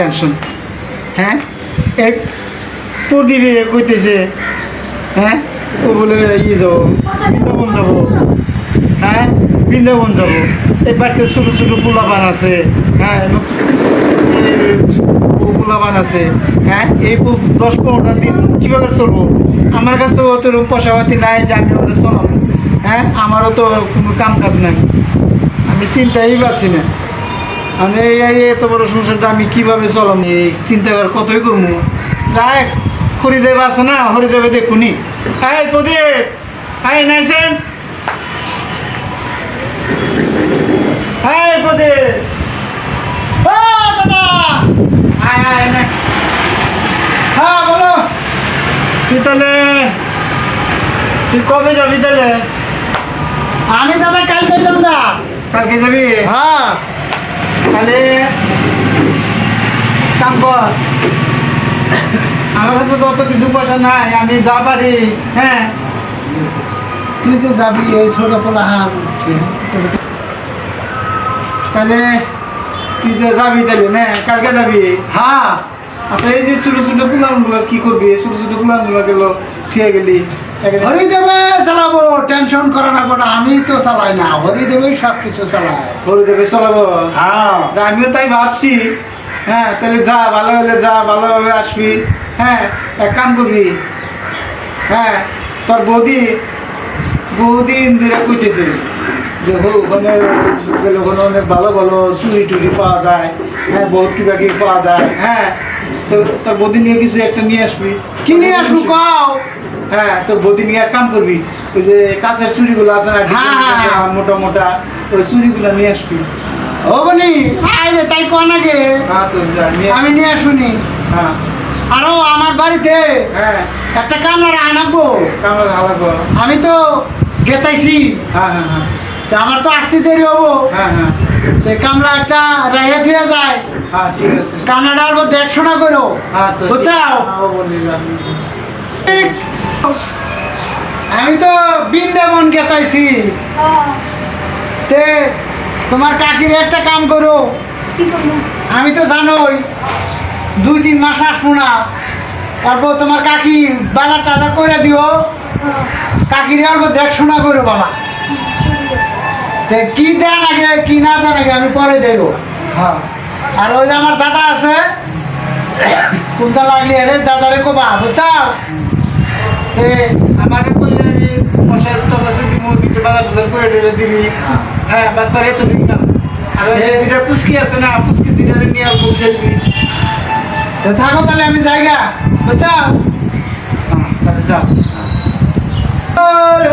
Tension. হ্যাঁ এক প্রদীপে কইতেছে, হ্যাঁ ও বলে ইয়ে যাবো বৃন্দাবন যাবো, হ্যাঁ বৃন্দাবন যাবো। এই বাড়িতে ছোটো ছোটো পোলাপান আছে, হ্যাঁ পোলাপান আছে, হ্যাঁ এই 10-15টা দিন কীভাবে চলবো? আমার কাছে তো অত পয়সা পাতি নাই যে আমি ওরা চলাবো। হ্যাঁ আমারও তো কোনো কাম কাজ নাই, আমি চিন্তাই পাচ্ছি না। আমি এই এত বড় সংসারটা আমি কীভাবে চলাম? এই চিন্তা কর কতই করবো। যাই হরিদেব আছে না, হরিদেবে দেখুনি। হ্যাঁ প্রদীপ, হ্যাঁ নাইছেন, হ্যাঁ প্রদীপ, ও দাদা আয় আয় না। হ্যাঁ বলো, তুই তাহলে তুই কবে যাবি তাহলে? আমি দাদা কালকে যাব না। কালকে যাবি? হ্যাঁ তাহলে কাম কর, আমার কাছে তো অত কিছু পয়সা নাই, আমি যা পারি। হ্যাঁ তুই তো যাবি এই ছোট পোলা হাত। তাহলে তুই তো যাবি তাহলে না, কালকে যাবি? হ্যাঁ আচ্ছা এই যে ছোটো ছোটো গুলামগুলো কি করবি? ছোটো ছোটো গুলামগুলো গেল ঠিক গেলি হরিদেবে চালাবো, টেনশন করা লাগবো না। আমি তো চালাই না, হরিদেবেই সব কিছু চালায়। হরিদেবে চলাবো। হ্যাঁ তা আমিও তাই ভাবছি। হ্যাঁ তাহলে যা, ভালো হলে যা, ভালোভাবে আসবি। হ্যাঁ এক কাম করবি, হ্যাঁ তোর বহুদিন ধরে কইতেছে যে ওখানে গেলে ওখানে অনেক ভালো ভালো চুরি টুরি পাওয়া যায়, হ্যাঁ বহুত কিবা কিবি পাওয়া যায়। হ্যাঁ তো তোর বৌদি নিয়ে কিছু একটা নিয়ে আসবি। কি নিয়ে আসবো কও? হ্যাঁ তোর বৌদি নিয়ে এক কাম করবি, ওই যে কাঁচের চুড়িগুলো আছে না, হ্যাঁ। মোটা মোটা ওই চুড়িগুলো নিয়ে আসবি। ও বলি আয় রে, তাই কন আগে হ্যাঁ তো যা নিয়ে আমি নিয়ে আসুনি। হ্যাঁ আরো আমার বাড়িতে হ্যাঁ একটা কামলার আনাবো। কামড় হালাবো। আমি তো গেতাইছি, হ্যাঁ হ্যাঁ হ্যাঁ তা আমার তো আসতে দেরি হবো। হ্যাঁ হ্যাঁ তো কামলা একটা রেহে দিয়ে যায়, হ্যাঁ ঠিক আছে। কামলাটা আলবো দেখশোনা করো, আচ্ছা বুঝছাও? আমি তো বৃন্দাবন গেতাইছি। তে তোমার কাকির একটা কাম করো, আমি তো জানোই 2-3 মাস আসবো না। তারপর তোমার কাকি বাজার টাজার করে দিও, কাকির অল্প দেখশোনা করো বাবা। তে কি দেন আগে কি না দেন আগে আমি পরে দেবো। হ্যাঁ আর ওই যে আমার দাদা আছে, কোনটা লাগলে রে দাদারে কোবা, বুঝছাও? তে আমার বললে আমি মশাই তোর কাছে দিব, দুটো বাজার টাজার করে দিলে দিবি। হ্যাঁ বাস তোর এত দিন। আর ওই যে দুটা পুচকি আছে না, পুচকি দুটা নিয়ে আসবো, খেলবি। তে থাকো তাহলে আমি জায়গা, বুঝছাও? হ্যাঁ তাহলে যাও।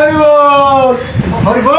হরি বল, হরিবল।